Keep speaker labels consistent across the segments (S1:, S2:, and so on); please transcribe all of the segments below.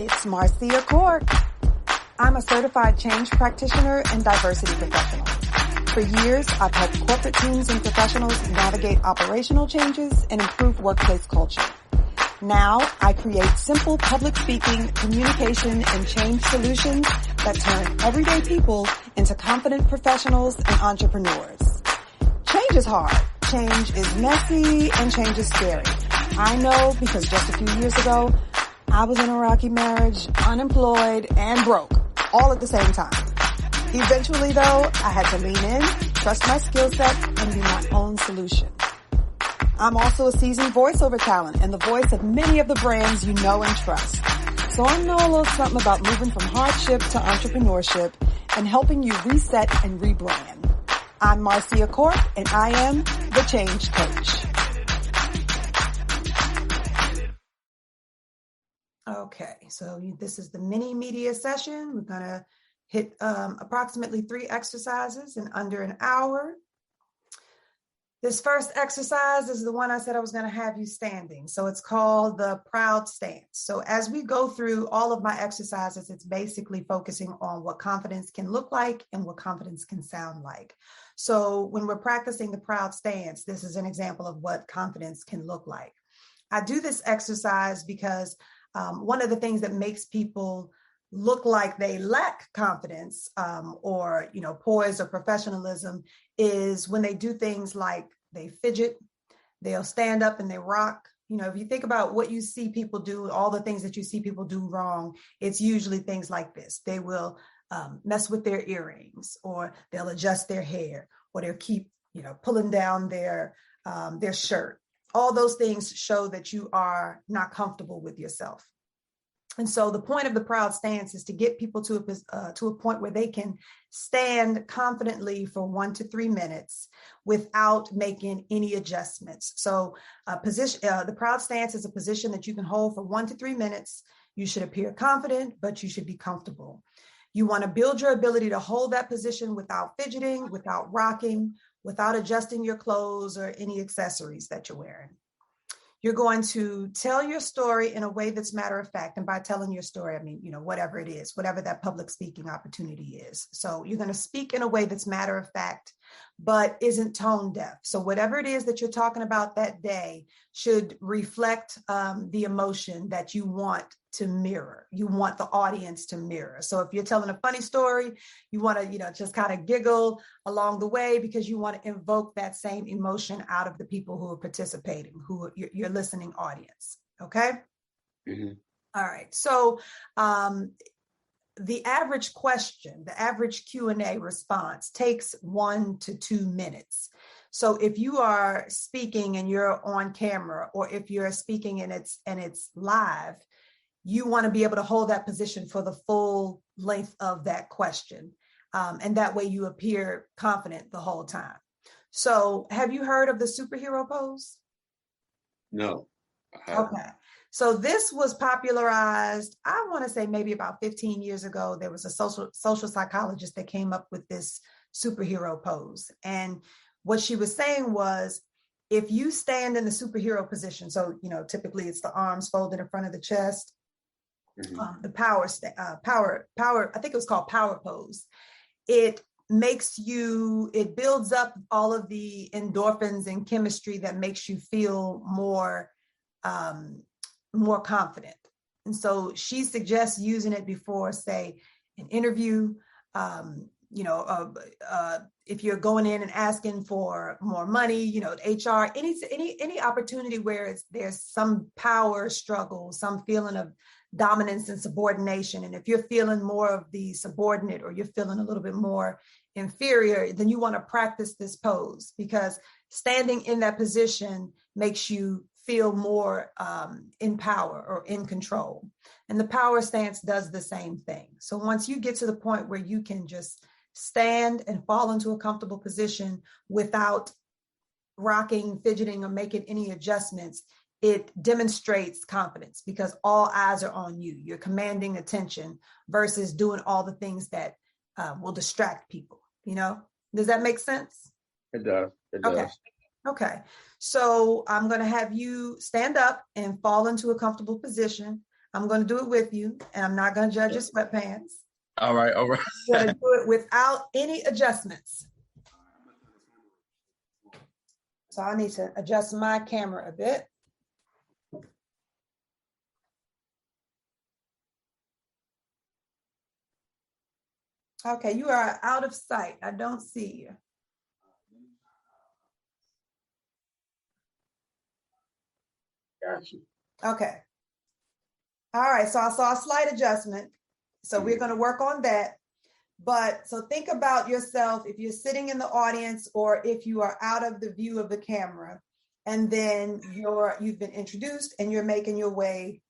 S1: It's Marcia Cork. I'm a certified change practitioner and diversity professional. For years, I've helped corporate teams and professionals navigate operational changes and improve workplace culture. Now, I create simple public speaking, communication, and change solutions that turn everyday people into confident professionals and entrepreneurs. Change is hard. Change is messy, and change is scary. I know because just a few years ago, I was in a rocky marriage, unemployed, and broke, all at the same time. Eventually, though, I had to lean in, trust my skill set, and be my own solution. I'm also a seasoned voiceover talent and the voice of many of the brands you know and trust. So I know a little something about moving from hardship to entrepreneurship and helping you reset and rebrand. I'm Marcia Cork, and I am the Change Coach. Okay, so this is the mini media session. We're going to hit approximately 3 exercises in under an hour. This first exercise is the one I said I was going to have you standing. So it's called the proud stance. So as we go through all of my exercises, it's basically focusing on what confidence can look like and what confidence can sound like. So when we're practicing the proud stance, this is an example of what confidence can look like. I do this exercise because one of the things that makes people look like they lack confidence or, poise or professionalism is when they do things like they fidget, they'll stand up and they rock. If you think about what you see people do, all the things that you see people do wrong, it's usually things like this. They will mess with their earrings, or they'll adjust their hair, or they'll keep, pulling down their shirt. All those things show that you are not comfortable with yourself. And so the point of the proud stance is to get people to a point where they can stand confidently for 1 to 3 minutes without making any adjustments. So the proud stance is a position that you can hold for 1 to 3 minutes. You should appear confident, but you should be comfortable. You want to build your ability to hold that position without fidgeting, without rocking, without adjusting your clothes or any accessories that you're wearing. You're going to tell your story in a way that's matter of fact. And by telling your story, I mean, whatever it is, whatever that public speaking opportunity is. So you're going to speak in a way that's matter of fact, but isn't tone deaf. So whatever it is that you're talking about that day should reflect the emotion that you want to mirror. You want the audience to mirror. So if you're telling a funny story, you want to, just kind of giggle along the way because you want to invoke that same emotion out of the people who are participating, who are your listening audience. Okay. Mm-hmm. All right. So the average question, the average Q&A response takes 1 to 2 minutes. So if you are speaking and you're on camera, or if you're speaking and it's live, you want to be able to hold that position for the full length of that question. And that way you appear confident the whole time. So have you heard of the superhero pose?
S2: No.
S1: Okay. So this was popularized, I want to say maybe about 15 years ago. There was a social psychologist that came up with this superhero pose. And what she was saying was, if you stand in the superhero position, so, typically it's the arms folded in front of the chest, mm-hmm. The power, I think it was called power pose. It builds up all of the endorphins and chemistry that makes you feel more confident. And so she suggests using it before, say, an interview, if you're going in and asking for more money, HR, any opportunity where there's some power struggle, some feeling of dominance and subordination. And if you're feeling more of the subordinate, or you're feeling a little bit more inferior, then you want to practice this pose, because standing in that position makes you feel more in power or in control. And the power stance does the same thing. So once you get to the point where you can just stand and fall into a comfortable position without rocking, fidgeting, or making any adjustments, it demonstrates confidence because all eyes are on you. You're commanding attention versus doing all the things that will distract people. Does that make sense?
S2: It does. It does.
S1: Okay. So I'm going to have you stand up and fall into a comfortable position. I'm going to do it with you, and I'm not going to judge your sweatpants.
S2: All right.
S1: I'm going to do it without any adjustments. So I need to adjust my camera a bit. Okay, you are out of sight. I don't see you.
S2: Gotcha.
S1: Okay. All right, so I saw a slight adjustment. So we're going to work on that. But so think about yourself if you're sitting in the audience or if you are out of the view of the camera, and then you've been introduced and you're making your way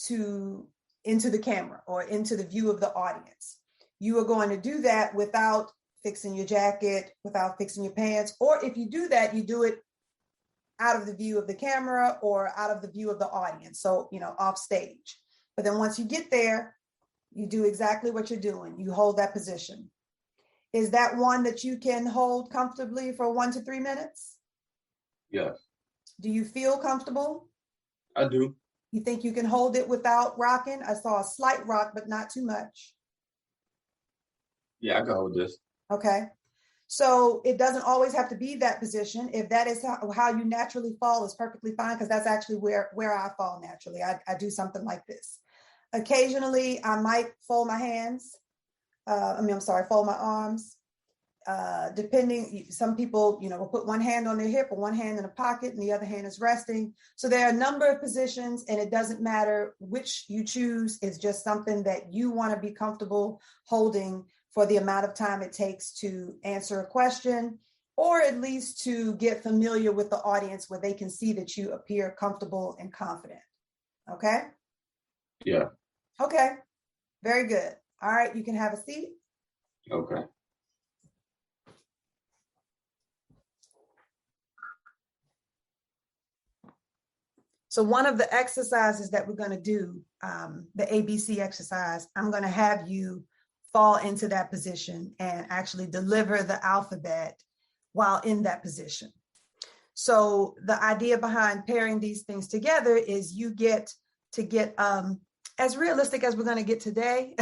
S1: into the camera or into the view of the audience. You are going to do that without fixing your jacket, without fixing your pants, or if you do that, you do it out of the view of the camera or out of the view of the audience. So, off stage. But then once you get there, you do exactly what you're doing. You hold that position. Is that one that you can hold comfortably for 1 to 3 minutes?
S2: Yes.
S1: Do you feel comfortable?
S2: I do.
S1: You think you can hold it without rocking? I saw a slight rock, but not too much.
S2: Yeah, I can hold this.
S1: Okay. So it doesn't always have to be that position. If that is how you naturally fall, is perfectly fine, because that's actually where I fall naturally. I do something like this. Occasionally, I might fold my hands. Fold my arms. Depending, some people, will put one hand on their hip or one hand in a pocket and the other hand is resting. So there are a number of positions, and it doesn't matter which you choose. It's just something that you want to be comfortable holding for the amount of time it takes to answer a question, or at least to get familiar with the audience where they can see that you appear comfortable and confident. Okay?
S2: Yeah.
S1: Okay. Very good. All right. You can have a seat.
S2: Okay.
S1: So one of the exercises that we're going to do, the ABC exercise, I'm going to have you fall into that position and actually deliver the alphabet while in that position. So the idea behind pairing these things together is you get to get as realistic as we're going to get today,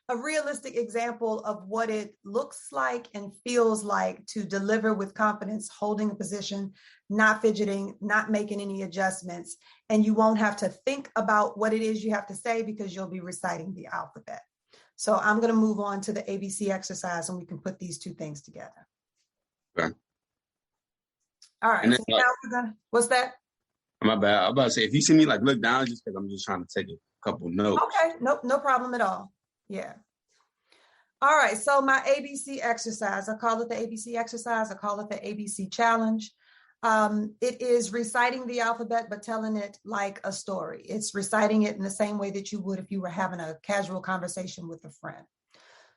S1: a realistic example of what it looks like and feels like to deliver with confidence, holding a position, not fidgeting, not making any adjustments. And you won't have to think about what it is you have to say because you'll be reciting the alphabet. So I'm going to move on to the ABC exercise and we can put these two things together.
S2: Okay.
S1: All right. So now we're going to, what's that?
S2: My bad. I'm about to say, if you see me look down, just because I'm just trying to take a couple notes.
S1: Okay. Nope. No problem at all. Yeah. All right. So my ABC exercise, I call it the ABC exercise. I call it the ABC challenge. It is reciting the alphabet, but telling it like a story. It's reciting it in the same way that you would if you were having a casual conversation with a friend.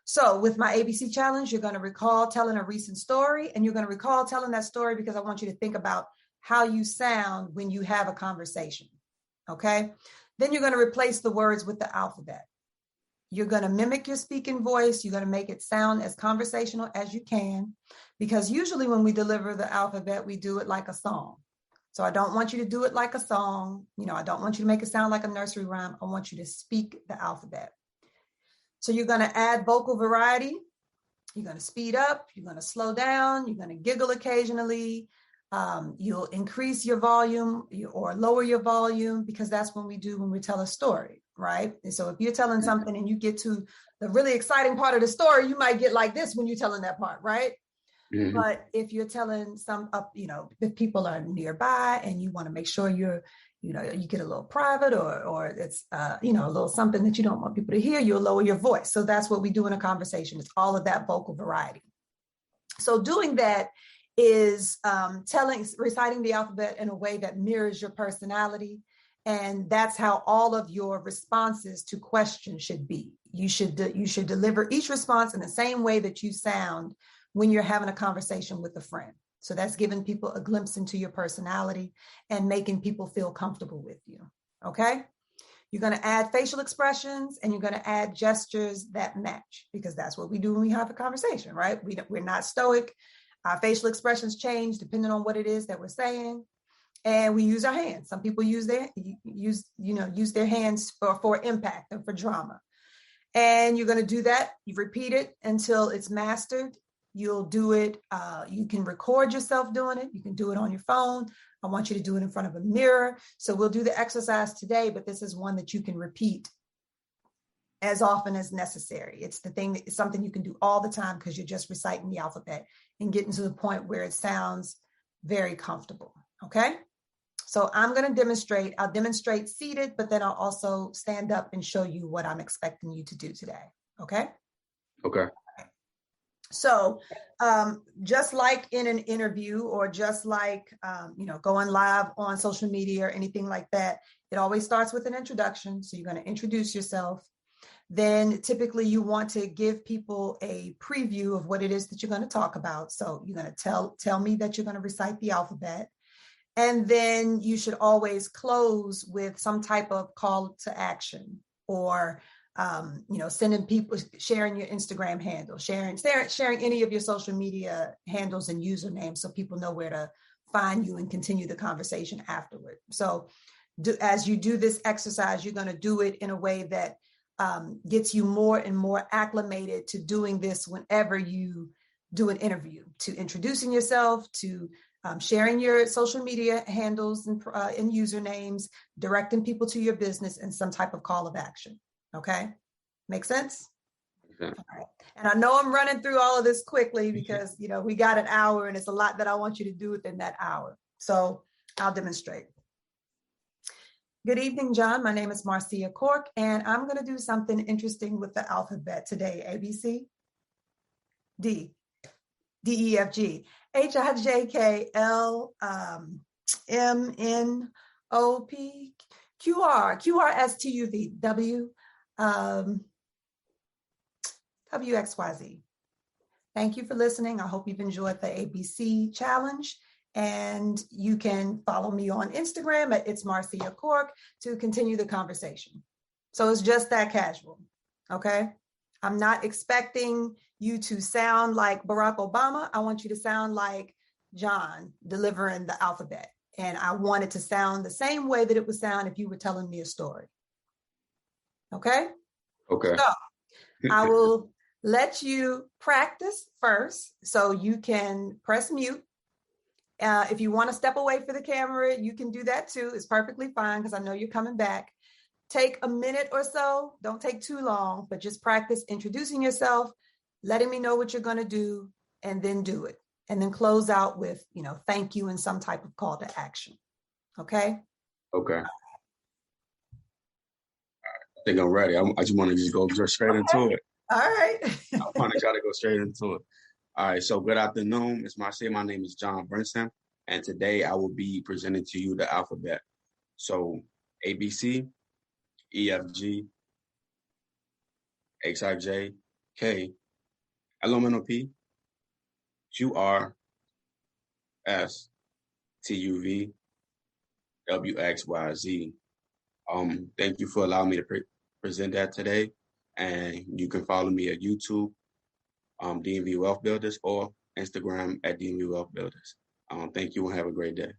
S1: So with my ABC challenge, you're going to recall telling a recent story, and you're going to recall telling that story because I want you to think about how you sound when you have a conversation. Okay. Then you're going to replace the words with the alphabet. You're going to mimic your speaking voice. You're going to make it sound as conversational as you can, because usually when we deliver the alphabet, we do it like a song. So I don't want you to do it like a song. I don't want you to make it sound like a nursery rhyme. I want you to speak the alphabet. So you're going to add vocal variety. You're going to speed up. You're going to slow down. You're going to giggle occasionally. You'll increase your volume or lower your volume, because that's when we tell a story, right? And so if you're telling something and you get to the really exciting part of the story, you might get like this when you're telling that part, right? Mm-hmm. But if you're telling if people are nearby and you want to make sure you get a little private or it's, a little something that you don't want people to hear, you'll lower your voice. So that's what we do in a conversation. It's all of that vocal variety. So doing that is reciting the alphabet in a way that mirrors your personality. And that's how all of your responses to questions should be. You should deliver each response in the same way that you sound when you're having a conversation with a friend. So that's giving people a glimpse into your personality and making people feel comfortable with you. Okay. You're going to add facial expressions and you're going to add gestures that match, because that's what we do when we have a conversation, right? We're not stoic. Our facial expressions change depending on what it is that we're saying. And we use our hands. Some people use their hands for impact and for drama. And you're going to do that. You repeat it until it's mastered. You'll do it. You can record yourself doing it. You can do it on your phone. I want you to do it in front of a mirror. So we'll do the exercise today, but this is one that you can repeat as often as necessary. It's something you can do all the time because you're just reciting the alphabet and getting to the point where it sounds very comfortable. Okay. So I'm going to demonstrate. I'll demonstrate seated, but then I'll also stand up and show you what I'm expecting you to do today. Okay.
S2: Okay.
S1: So just like in an interview or just like, going live on social media or anything like that, it always starts with an introduction. So you're going to introduce yourself. Then typically you want to give people a preview of what it is that you're going to talk about. So you're going to tell me that you're going to recite the alphabet. And then you should always close with some type of call to action or sending people, sharing your Instagram handle, sharing any of your social media handles and usernames so people know where to find you and continue the conversation afterward. So as you do this exercise, you're going to do it in a way that gets you more and more acclimated to doing this whenever you do an interview, to introducing yourself, to sharing your social media handles and usernames, directing people to your business, and some type of call of action. Okay. Make sense?
S2: Yeah.
S1: All right. And I know I'm running through all of this quickly because, we got an hour and it's a lot that I want you to do within that hour. So I'll demonstrate. Good evening, John. My name is Marcia Cork, and I'm going to do something interesting with the alphabet today. A, B, C, D, D, E, F, G, H, I, J, K, L, M, N, O, P, Q, R, S, T, U, V, W, W, X, Y, Z. Thank you for listening. I hope you've enjoyed the ABC challenge. And you can follow me on Instagram at It's Marcia Cork to continue the conversation. So it's just that casual. Okay. I'm not expecting you to sound like Barack Obama. I want you to sound like John delivering the alphabet. And I want it to sound the same way that it would sound if you were telling me a story. Okay.
S2: Okay.
S1: So I will let you practice first so you can press mute. If you want to step away for the camera, you can do that too. It's perfectly fine because I know you're coming back. Take a minute or so. Don't take too long, but just practice introducing yourself, letting me know what you're going to do, and then do it. And then close out with, thank you and some type of call to action. Okay?
S2: Okay. I think I'm ready. I just want to go straight into it.
S1: All right.
S2: I want to try to go straight into it. All right, so good afternoon. It's Marcia. My name is John Brinson, and today I will be presenting to you the alphabet. So ABC, EFG, XIJ, K, LMNOP, QR, S, TUV, WXYZ. Thank you for allowing me to present that today, and you can follow me at YouTube. DMV Wealth Builders, or Instagram at DMV Wealth Builders. Thank you and have a great day.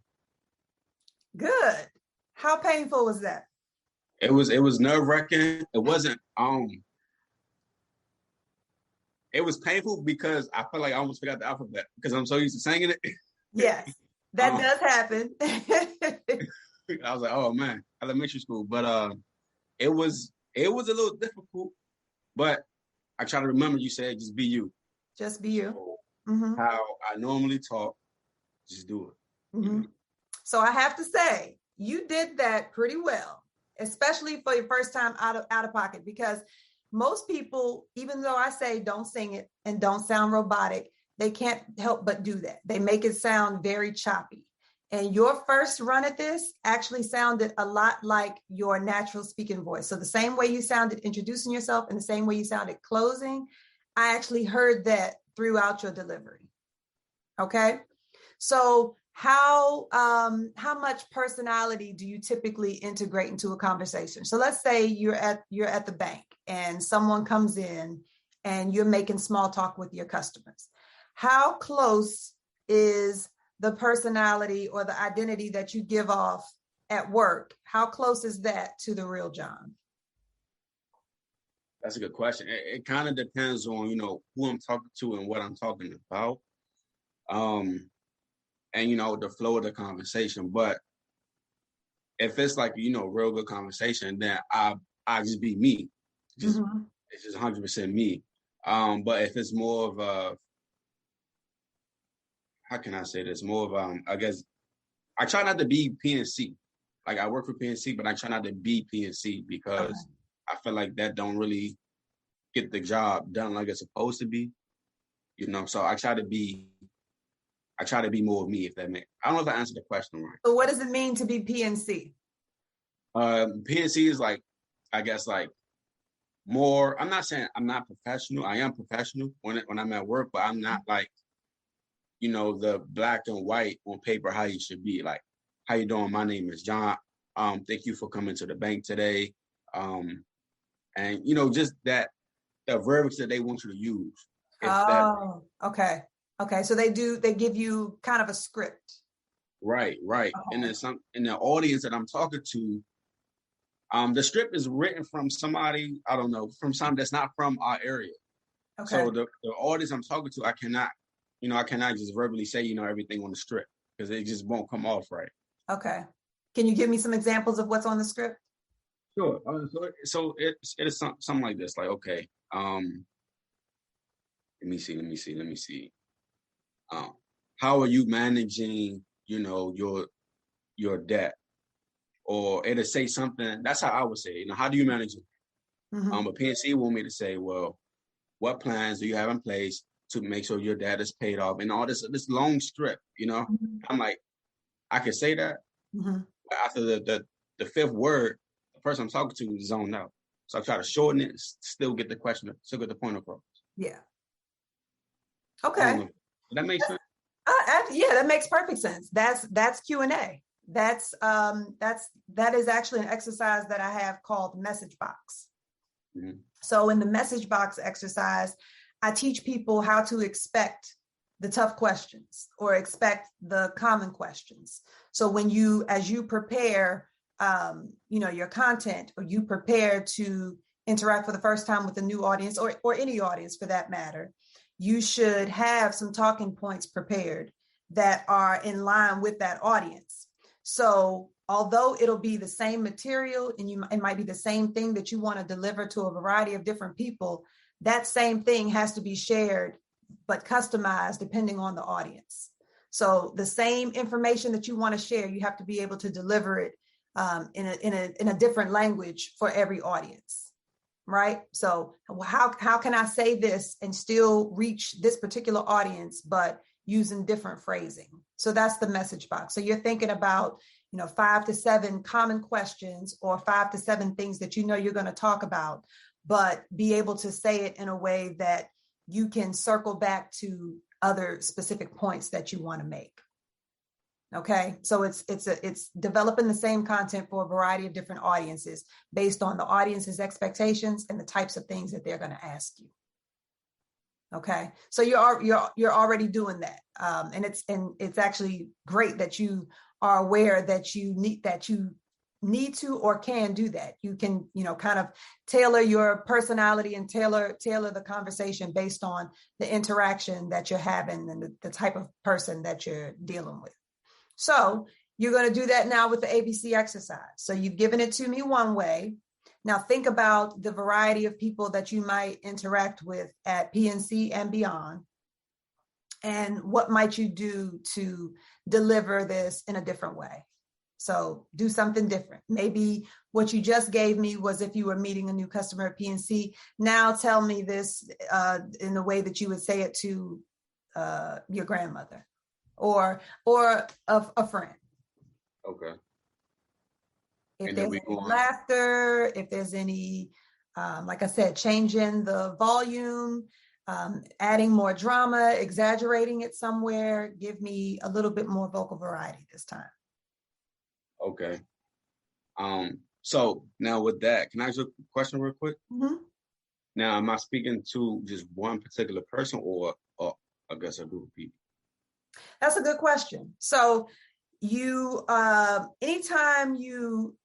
S1: Good. How painful was that?
S2: It was nerve-wracking. It wasn't, it was painful because I felt like I almost forgot the alphabet because I'm so used to singing it.
S1: Yes, that does happen.
S2: I was like, oh man, elementary school. But it was a little difficult, but I try to remember you said just be you.
S1: Just be you.
S2: So how I normally talk, just do it.
S1: Mm-hmm. So I have to say, you did that pretty well, especially for your first time out of pocket, because most people, even though I say don't sing it and don't sound robotic, they can't help but do that. They make it sound very choppy. And your first run at this actually sounded a lot like your natural speaking voice. So the same way you sounded introducing yourself and the same way you sounded closing, I actually heard that throughout your delivery. Okay. So how much personality do you typically integrate into a conversation? So let's say you're at the bank and someone comes in and you're making small talk with your customers. How close is the personality or the identity that you give off at work, how close is that to the real John?
S2: That's a good question. It kind of depends on, who I'm talking to and what I'm talking about. And, the flow of the conversation. But if it's like, real good conversation, then I just be me. It's just 100% me. But if it's more of a, how can I say this? More of, I guess, I try not to be PNC. Like, I work for PNC, but I try not to be PNC because I feel like that don't really get the job done like it's supposed to be. So I try to be more of me, if that makes. I don't know if I answered the question right.
S1: So what does it mean to be PNC?
S2: PNC is like, I guess, like more. I'm not saying I'm not professional. I am professional when I'm at work, but I'm not like, the black and white on paper how you should be. Like, how you doing? My name is John. Thank you for coming to the bank today. And just that the verbiage that they want you to use.
S1: Okay. So they give you kind of a script. Right.
S2: Okay. And then in the audience that I'm talking to, the script is written from somebody, I don't know, from something that's not from our area. Okay. So the audience I'm talking to, I cannot just verbally say, everything on the script because it just won't come off right. Okay.
S1: Can you give me some examples of what's on the script?
S2: Sure. So it is something like this. Like, okay, let me see. How are you managing, your debt? Or it'll say something. That's how I would say it. How do you manage it? But PNC want me to say, well, what plans do you have in place to make sure your debt is paid off? And all this long strip, I'm like, I can say that. But after the fifth word, the person I'm talking to is zoned out. So I try to shorten it, still get the question, still get the point across.
S1: Yeah. Okay.
S2: Does that make sense?
S1: Yeah, that makes perfect sense. That's Q&A. That is actually an exercise that I have called message box. So in the message box exercise, I teach people how to expect the tough questions or expect the common questions. So as you prepare, your content, or you prepare to interact for the first time with a new audience or any audience for that matter, you should have some talking points prepared that are in line with that audience. So although it'll be the same material and it might be the same thing that you want to deliver to a variety of different people, that same thing has to be shared, but customized depending on the audience. So the same information that you want to share, you have to be able to deliver it in a different language for every audience, right? So how can I say this and still reach this particular audience, but using different phrasing? So that's the message box. So you're thinking about, 5 to 7 common questions or 5 to 7 things that you're going to talk about, but be able to say it in a way that you can circle back to other specific points that you want to make. Okay, so it's developing the same content for a variety of different audiences based on the audience's expectations and the types of things that they're going to ask you. Okay, so you're already doing that, and it's actually great that you are aware that you need to or can do that. You can kind of tailor your personality and tailor the conversation based on the interaction that you're having and the type of person that you're dealing with. So you're going to do that now with the ABC exercise. So you've given it to me one way. Now think about the variety of people that you might interact with at PNC and beyond. And what might you do to deliver this in a different way? So do something different. Maybe what you just gave me was if you were meeting a new customer at PNC. Now tell me this in the way that you would say it to your grandmother or a friend.
S2: Okay.
S1: If there's any laughter, if there's any, like I said, changing the volume, adding more drama, exaggerating it somewhere, give me a little bit more vocal variety this time.
S2: Okay. So now with that, can I ask you a question real quick?
S1: Mm-hmm.
S2: Now, am I speaking to just one particular person or I guess a group of people?
S1: That's a good question. So you, anytime you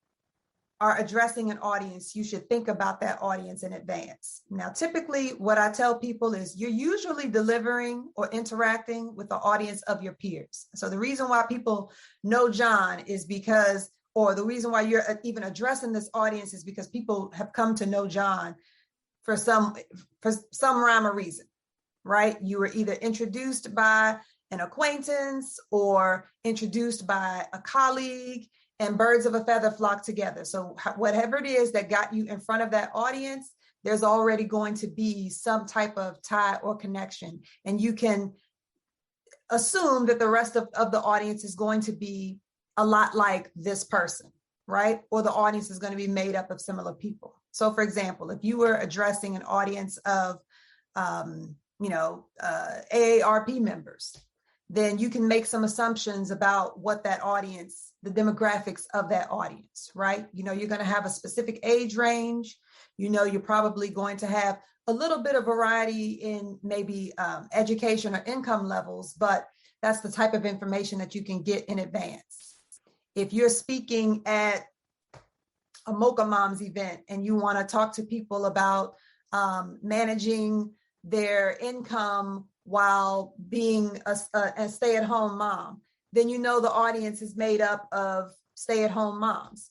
S1: are addressing an audience, you should think about that audience in advance. Now, typically what I tell people is you're usually delivering or interacting with the audience of your peers. So the reason why people know John is because, or the reason why you're even addressing this audience is because people have come to know John for some rhyme or reason, right? You were either introduced by an acquaintance or introduced by a colleague, and birds of a feather flock together. So whatever it is that got you in front of that audience, there's already going to be some type of tie or connection. And you can assume that the rest of the audience is going to be a lot like this person, right? Or the audience is going to be made up of similar people. So for example, if you were addressing an audience of, AARP members, then you can make some assumptions about what that audience, the demographics of that audience, right? You're going to have a specific age range. You're probably going to have a little bit of variety in maybe education or income levels, but that's the type of information that you can get in advance. If you're speaking at a Mocha Moms event and you want to talk to people about managing their income while being a stay-at-home mom, then the audience is made up of stay-at-home moms.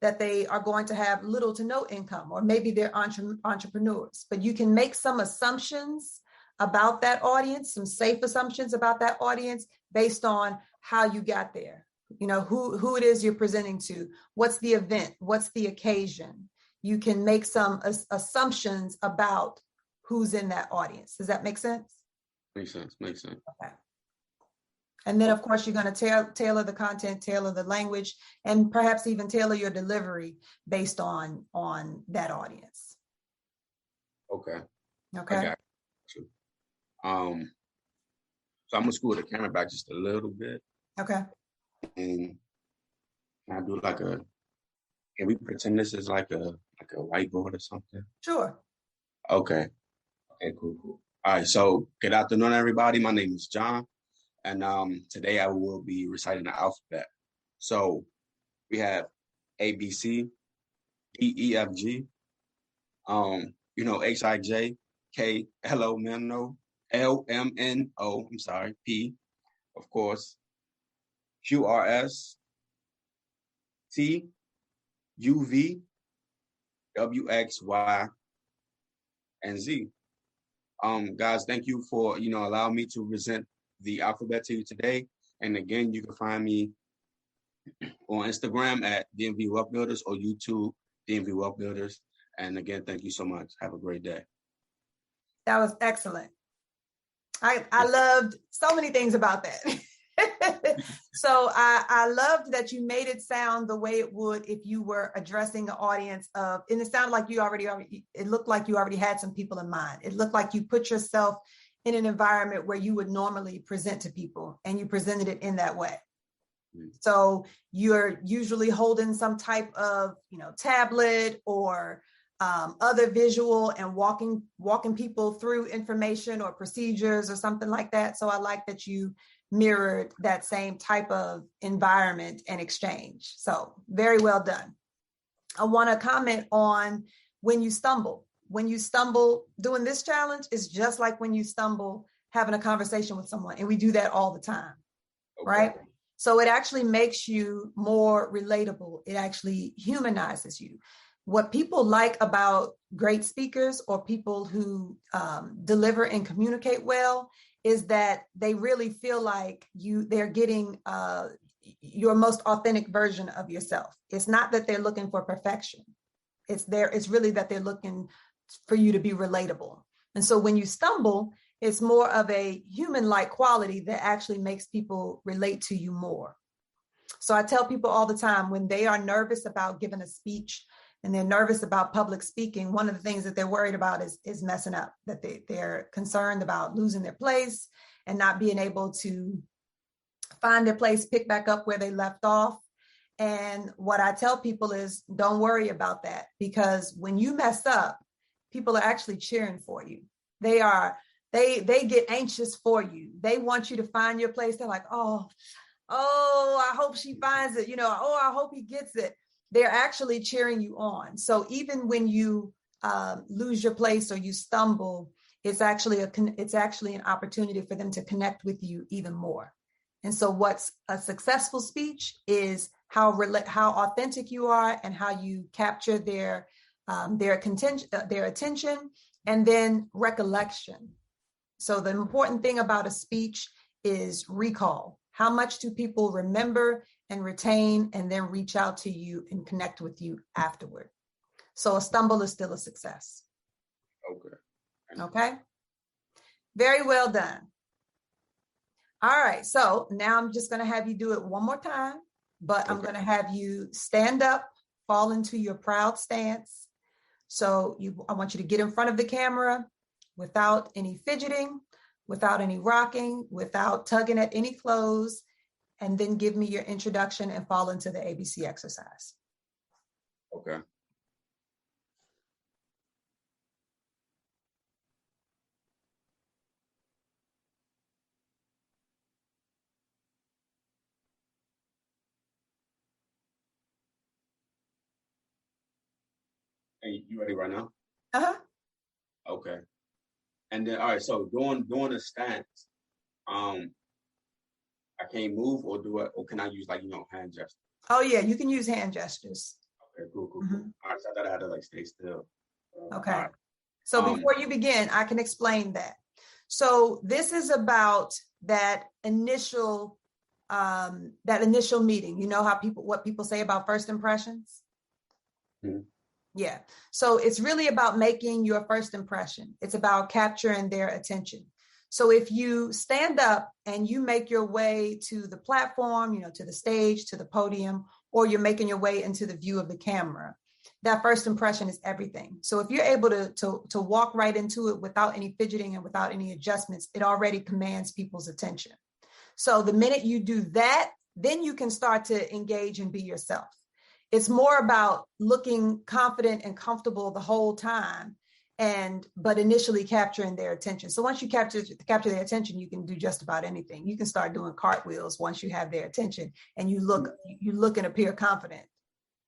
S1: That they are going to have little to no income, or maybe they're entrepreneurs. But you can make some assumptions about that audience, some safe assumptions about that audience based on how you got there. Who it is you're presenting to, what's the event, what's the occasion. You can make some assumptions about who's in that audience. Does that make sense?
S2: Makes sense.
S1: Okay. And then, of course, you're going to tailor the content, tailor the language, and perhaps even tailor your delivery based on that audience.
S2: Okay.
S1: I
S2: got you. So I'm gonna screw the camera back just a little bit.
S1: Okay.
S2: And can I do can we pretend this is like a whiteboard or something?
S1: Sure.
S2: Okay, cool. All right, so good afternoon, everybody. My name is John, and today I will be reciting the alphabet. So we have A, B, C, D, E, F, G, H, I, J, K, L, O, M, O, L, M, N, O, P, of course, Q, R, S, T, U, V, W, X, Y, and Z. Guys, thank you for, allowing me to present the alphabet to you today. And again, you can find me on Instagram at DMV Wealth Builders or YouTube, DMV Wealth Builders. And again, thank you so much. Have a great day.
S1: That was excellent. I loved so many things about that. So I loved that you made it sound the way it would if you were addressing an audience of, and it sounded like it looked like you already had some people in mind. It looked like you put yourself in an environment where you would normally present to people, and you presented it in that way. Mm-hmm. So you're usually holding some type of, tablet or other visual and walking people through information or procedures or something like that. So I like that you mirrored that same type of environment and exchange. So very well done. I want to comment on when you stumble. When you stumble doing this challenge is just like when you stumble having a conversation with someone. And we do that all the time, okay. Right? So it actually makes you more relatable. It actually humanizes you. What people like about great speakers or people who deliver and communicate well is that they really feel like they're getting your most authentic version of yourself. It's not that they're looking for perfection. It's really that they're looking for you to be relatable. And so when you stumble, it's more of a human-like quality that actually makes people relate to you more. So I tell people all the time when they are nervous about giving a speech and they're nervous about public speaking, one of the things that they're worried about is messing up, that they're concerned about losing their place and not being able to find their place, pick back up where they left off. And what I tell people is don't worry about that, because when you mess up, people are actually cheering for you. They are they get anxious for you. They want you to find your place. They're like, oh, I hope she finds it. Oh, I hope he gets it. They're actually cheering you on. So even when you lose your place or you stumble, it's actually an opportunity for them to connect with you even more. And so what's a successful speech is how authentic you are and how you capture their attention, and then recollection. So the important thing about a speech is recall. How much do people remember and retain and then reach out to you and connect with you afterward? So a stumble is still a success. Okay. Very well done. All right. So now I'm just going to have you do it one more time, but I'm going to have you stand up, fall into your proud stance. So I want you to get in front of the camera without any fidgeting, without any rocking, without tugging at any clothes, and then give me your introduction and fall into the ABC exercise.
S2: Okay. Hey, you ready right now?
S1: Uh-huh.
S2: Okay. And then, all right, so doing a stance, I can't move or can I use hand gestures?
S1: Oh yeah, you can use hand gestures.
S2: Okay, cool. All right, so I thought I had to stay still.
S1: Okay.
S2: Right.
S1: So before you begin, I can explain that. So this is about that initial meeting. You know how what people say about first impressions?
S2: Mm-hmm.
S1: Yeah. So it's really about making your first impression. It's about capturing their attention. So if you stand up and you make your way to the platform, to the stage, to the podium, or you're making your way into the view of the camera, that first impression is everything. So if you're able to walk right into it without any fidgeting and without any adjustments, it already commands people's attention. So the minute you do that, then you can start to engage and be yourself. It's more about looking confident and comfortable the whole time, but initially capturing their attention. So once you capture their attention, you can do just about anything. You can start doing cartwheels once you have their attention and you look and appear confident,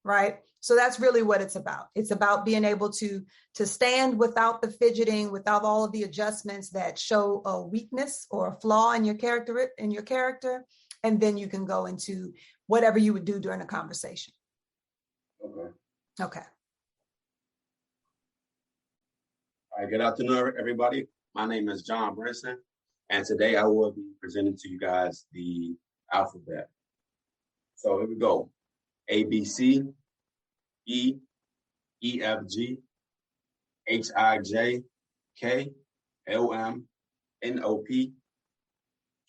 S1: right? So that's really what it's about. It's about being able to stand without the fidgeting, without all of the adjustments that show a weakness or a flaw in your character, and then you can go into whatever you would do during a conversation. Okay.
S2: All right, good afternoon, everybody. My name is John Brinson, and today I will be presenting to you guys the alphabet. So here we go. A, B, C, E, E, F, G, H, I, J, K, L, M, N, O, P,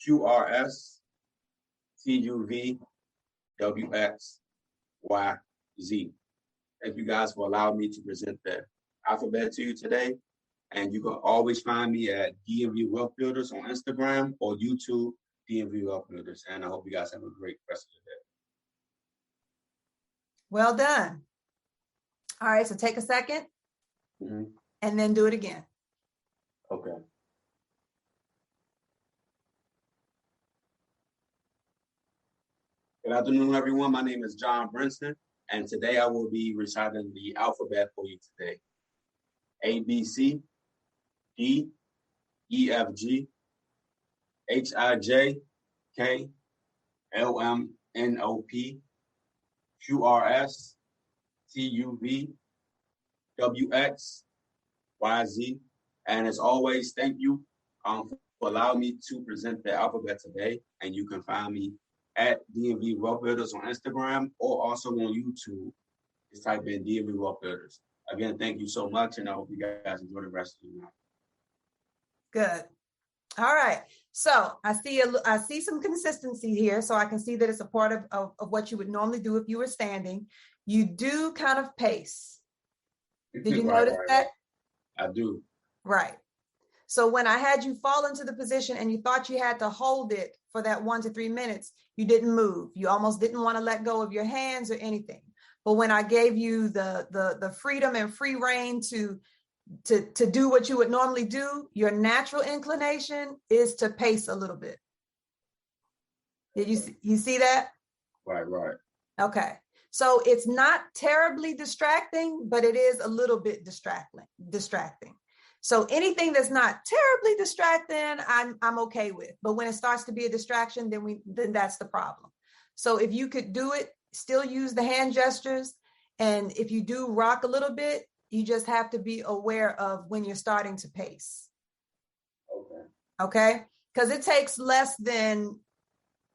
S2: Q, R, S, T, U, V, W, X, Y, Z. Thank you guys for allowing me to present the alphabet to you today. And you can always find me at DMV Wealth Builders on Instagram or YouTube, DMV Wealth Builders. And I hope you guys have a great rest of the day.
S1: Well done. All right, so take a second and then do it again.
S2: Okay. Good afternoon, everyone. My name is John Brinson, and today I will be reciting the alphabet for you today. A, B, C, D, E, F, G, H, I, J, K, L, M, N, O, P, Q, R, S, T, U, V, W, X, Y, Z. And as always, thank you for allowing me to present the alphabet today. And you can find me at DMV Wealth Builders on Instagram or also on YouTube. Just type in DMV Wealth Builders. Again, thank you so much, and I hope you guys enjoy the rest of the night.
S1: Good. All right. So I see some consistency here. So I can see that it's a part of what you would normally do if you were standing. You do kind of pace. Did you notice that?
S2: I do.
S1: Right. So when I had you fall into the position and you thought you had to hold it for that 1 to 3 minutes, you didn't move. You almost didn't want to let go of your hands or anything. But when I gave you the freedom and free reign to to do what you would normally do, your natural inclination is to pace a little bit. Did you see that?
S2: Right.
S1: Okay. So it's not terribly distracting, but it is a little bit distracting. So anything that's not terribly distracting, I'm okay with. But when it starts to be a distraction, then that's the problem. So if you could do it, still use the hand gestures. And if you do rock a little bit, you just have to be aware of when you're starting to pace. Okay. Because it takes less than,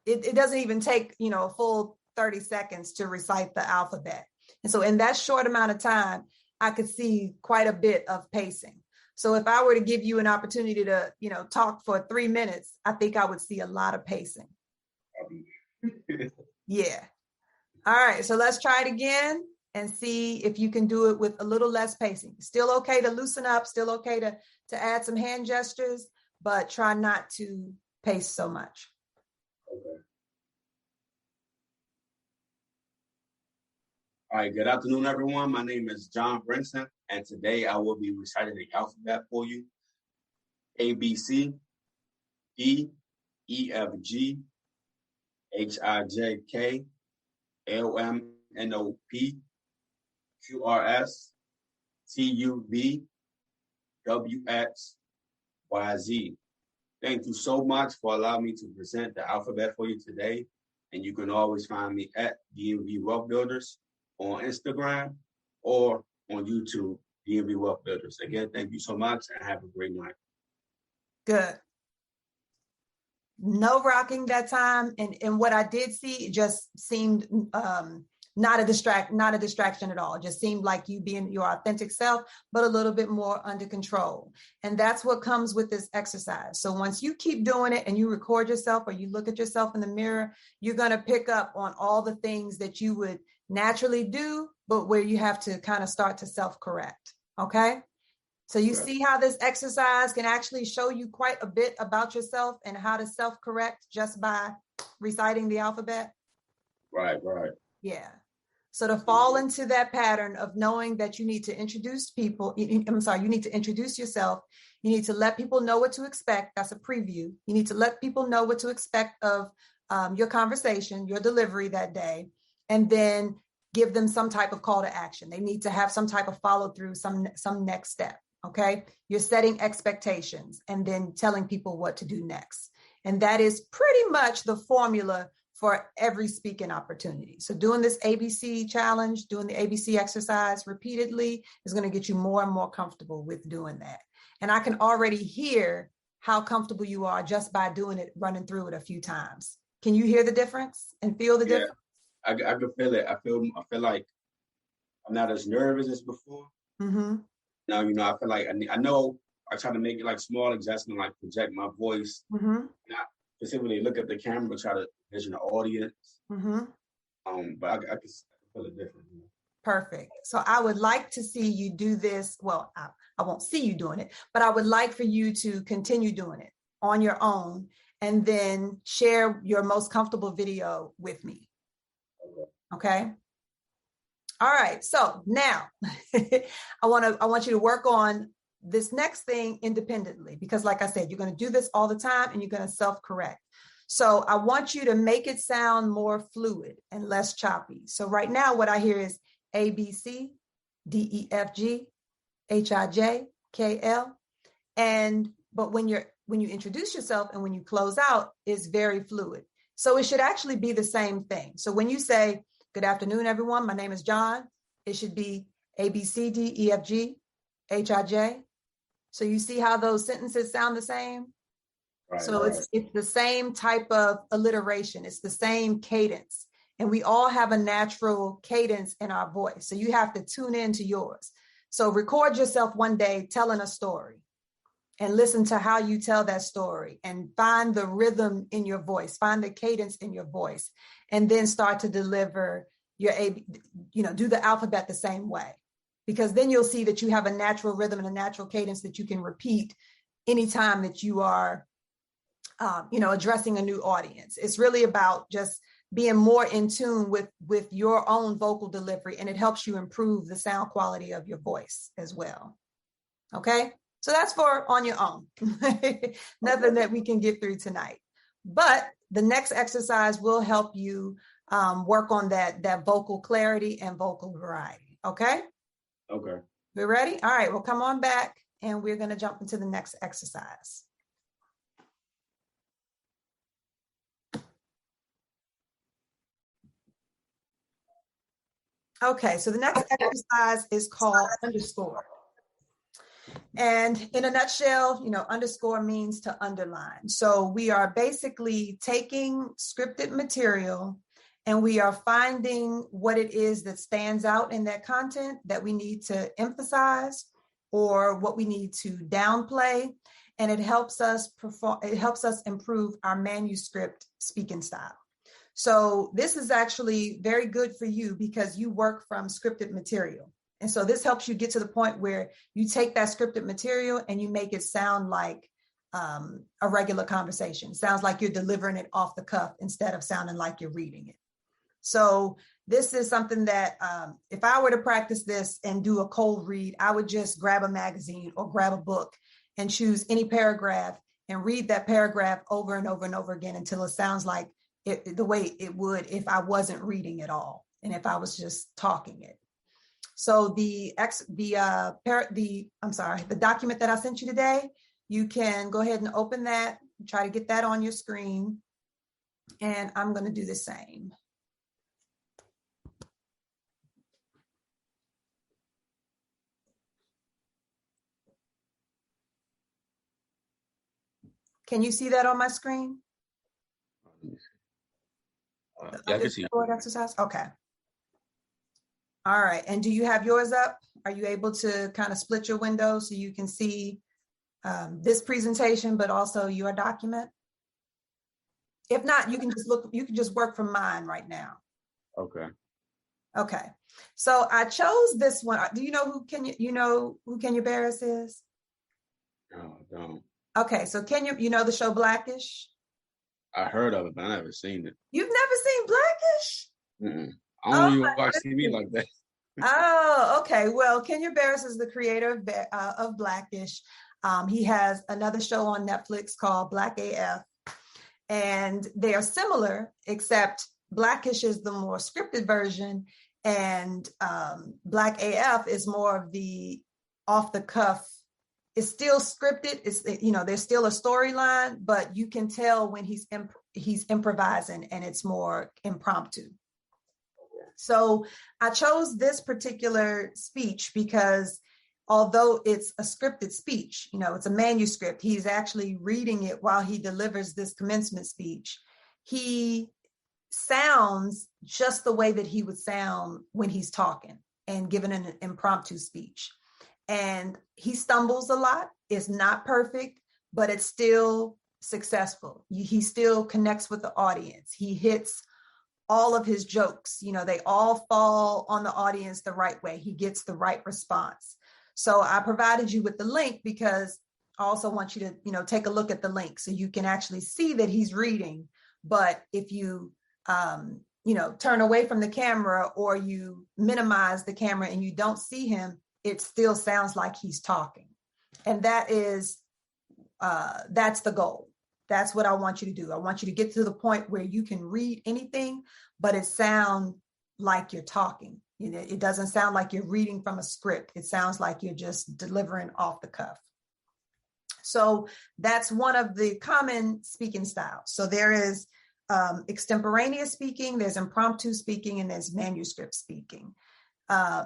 S1: it doesn't even take, a full 30 seconds to recite the alphabet. And so in that short amount of time, I could see quite a bit of pacing. So if I were to give you an opportunity to, talk for 3 minutes, I think I would see a lot of pacing. Yeah. All right. So let's try it again and see if you can do it with a little less pacing. Still okay to loosen up, still okay to add some hand gestures, but try not to pace so much.
S2: Okay. All right, good afternoon, everyone. My name is John Brinson, and today I will be reciting the alphabet for you. A, B, C, D, E, F, G, H, I, J, K, L, M, N, O, P, Q, R, S, T, U, V, W, X, Y, Z. Thank you so much for allowing me to present the alphabet for you today. And you can always find me at DMV Wealth Builders on Instagram or on YouTube, DMV Wealth Builders. Again, thank you so much and have a great night.
S1: Good. No rocking that time. And what I did see just seemed not a distraction at all. It just seemed like you being your authentic self, but a little bit more under control. And that's what comes with this exercise. So once you keep doing it and you record yourself or you look at yourself in the mirror, you're going to pick up on all the things that you would naturally do, but where you have to kind of start to self-correct. Okay. So you see how this exercise can actually show you quite a bit about yourself and how to self-correct just by reciting the alphabet?
S2: Right.
S1: Yeah. So to fall into that pattern of knowing that you need to introduce people, you need to introduce yourself. You need to let people know what to expect. That's a preview. You need to let people know what to expect of your conversation, your delivery that day, and then give them some type of call to action. They need to have some type of follow through, some next step. Okay. You're setting expectations and then telling people what to do next. And that is pretty much the formula for every speaking opportunity. So doing this ABC challenge, doing the ABC exercise repeatedly is going to get you more and more comfortable with doing that. And I can already hear how comfortable you are just by doing it, running through it a few times. Can you hear the difference and feel the difference?
S2: I can feel it. I feel like I'm not as nervous as before.
S1: Mm-hmm.
S2: Now, I feel like I know I try to make it like small adjustment, like project my voice, not specifically look at the camera, try to vision the audience. But I can feel it different.
S1: Perfect. So I would like to see you do this. Well, I won't see you doing it, but I would like for you to continue doing it on your own and then share your most comfortable video with me. Okay. All right. So now I want you to work on this next thing independently, because like I said, you're going to do this all the time and you're going to self-correct. So I want you to make it sound more fluid and less choppy. So right now what I hear is A, B, C, D, E, F, G, H, I, J, K, L. But when you introduce yourself and when you close out, it's very fluid. So it should actually be the same thing. So when you say, good afternoon, everyone, my name is John, it should be A, B, C, D, E, F, G, H, I, J. So you see how those sentences sound the same? Right, so right. It's the same type of alliteration. It's the same cadence. And we all have a natural cadence in our voice. So you have to tune into yours. So record yourself one day telling a story and listen to how you tell that story and find the rhythm in your voice, find the cadence in your voice, and then start to deliver your do the alphabet the same way. Because then you'll see that you have a natural rhythm and a natural cadence that you can repeat anytime that you are, addressing a new audience. It's really about just being more in tune with your own vocal delivery, and it helps you improve the sound quality of your voice as well. Okay, so that's for on your own. Nothing that we can get through tonight. But the next exercise will help you work on that vocal clarity and vocal variety. Okay?
S2: Okay.
S1: We're ready? All right, well, come on back and we're going to jump into the next exercise. Okay, so the next exercise is called underscore. And in a nutshell, underscore means to underline. So we are basically taking scripted material and we are finding what it is that stands out in that content that we need to emphasize or what we need to downplay. And it helps us improve our manuscript speaking style. So this is actually very good for you because you work from scripted material. And so this helps you get to the point where you take that scripted material and you make it sound like a regular conversation. It sounds like you're delivering it off the cuff instead of sounding like you're reading it. So this is something that if I were to practice this and do a cold read, I would just grab a magazine or grab a book and choose any paragraph and read that paragraph over and over and over again until it sounds like the way it would if I wasn't reading at all and if I was just talking it. So the document that I sent you today, you can go ahead and open that, try to get that on your screen. And I'm going to do the same. Can you see that on my screen?
S2: Yeah, I can see.
S1: Exercise? Okay. All right. And do you have yours up? Are you able to kind of split your window so you can see this presentation, but also your document? If not, you can just work from mine right now.
S2: Okay.
S1: Okay. So I chose this one. Do you know who Kenya Barris is?
S2: No, I don't.
S1: Okay. So Kenya, the show Blackish?
S2: I heard of it, but I never seen it.
S1: You've never seen Blackish?
S2: Mm-mm. I don't even watch TV like that.
S1: Oh, okay. Well, Kenya Barris is the creator of Blackish. He has another show on Netflix called Black AF. And they are similar, except Blackish is the more scripted version. And Black AF is more of the off the cuff. It's still scripted. It's, there's still a storyline, but you can tell when he's improvising and it's more impromptu. So I chose this particular speech because although it's a scripted speech, it's a manuscript, he's actually reading it while he delivers this commencement speech. He sounds just the way that he would sound when he's talking and giving an impromptu speech. And he stumbles a lot. It's not perfect, but it's still successful. He still connects with the audience. He hits all of his jokes, they all fall on the audience the right way. He gets the right response. So I provided you with the link because I also want you to, take a look at the link so you can actually see that he's reading. But if you, turn away from the camera or you minimize the camera and you don't see him, it still sounds like he's talking. And that's the goal. That's what I want you to do. I want you to get to the point where you can read anything, but it sounds like you're talking. It doesn't sound like you're reading from a script. It sounds like you're just delivering off the cuff. So that's one of the common speaking styles. So there is extemporaneous speaking, there's impromptu speaking, and there's manuscript speaking.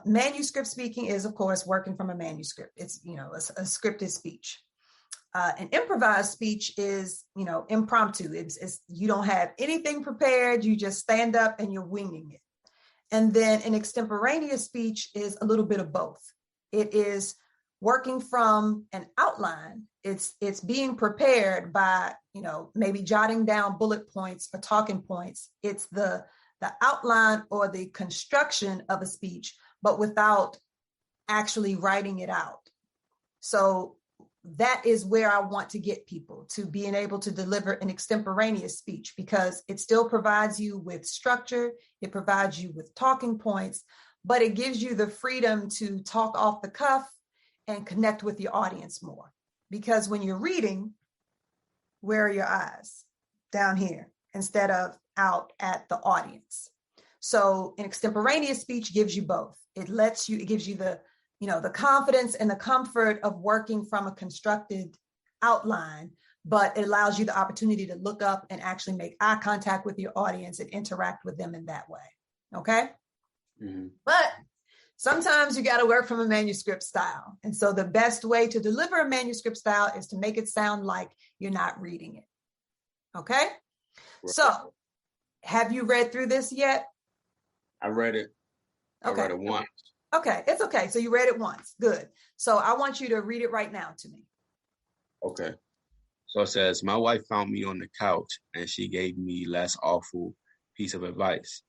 S1: Manuscript speaking is, of course, working from a manuscript. It's, a scripted speech. An improvised speech is, impromptu. It's you don't have anything prepared. You just stand up and you're winging it. And then an extemporaneous speech is a little bit of both. It is working from an outline. It's being prepared by, maybe jotting down bullet points or talking points. It's the outline or the construction of a speech, but without actually writing it out. So that is where I want to get people to being able to deliver an extemporaneous speech because it still provides you with structure. It provides you with talking points, but it gives you the freedom to talk off the cuff and connect with your audience more. Because when you're reading, where are your eyes? Down here, instead of out at the audience. So an extemporaneous speech gives you both. It gives you the, the confidence and the comfort of working from a constructed outline, but it allows you the opportunity to look up and actually make eye contact with your audience and interact with them in that way. Okay. Mm-hmm. But sometimes you got to work from a manuscript style. And so the best way to deliver a manuscript style is to make it sound like you're not reading it. Okay. Right. So have you read through this yet?
S2: I read it. Okay. I read it once.
S1: Okay. It's okay. So you read it once. Good. So I want you to read it right now to me.
S2: Okay. So it says, my wife found me on the couch and she gave me less awful piece of advice.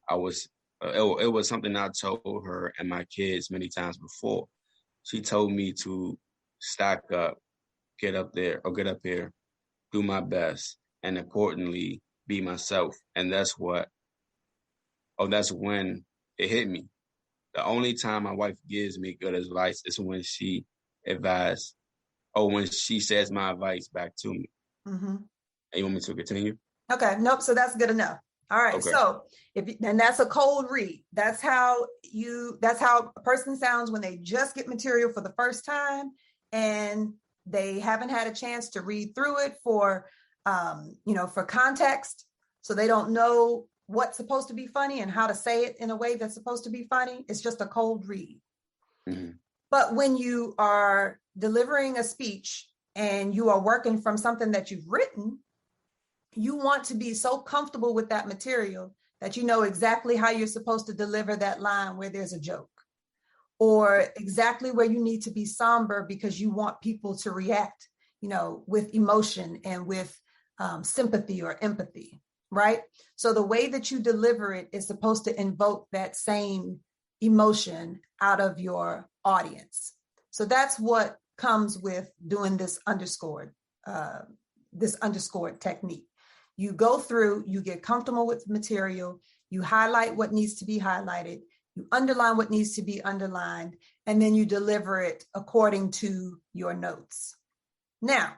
S2: It was something I told her and my kids many times before. She told me to stack up, get up here, do my best, and importantly, be myself. And that's when it hit me. The only time my wife gives me good advice is when she when she says my advice back to me. Mm-hmm. And you want me to continue?
S1: Okay. Nope. So that's good enough. All right. Okay. So and that's a cold read. That's how a person sounds when they just get material for the first time and they haven't had a chance to read through it for context. So they don't know what's supposed to be funny and how to say it in a way that's supposed to be funny. It's just a cold read. Mm-hmm. But when you are delivering a speech and you are working from something that you've written, you want to be so comfortable with that material that you know exactly how you're supposed to deliver that line where there's a joke, or exactly where you need to be somber because you want people to react, with emotion and with sympathy or empathy, right? So the way that you deliver it is supposed to invoke that same emotion out of your audience. So that's what comes with doing this underscored technique. You go through, you get comfortable with material, you highlight what needs to be highlighted, you underline what needs to be underlined, and then you deliver it according to your notes. Now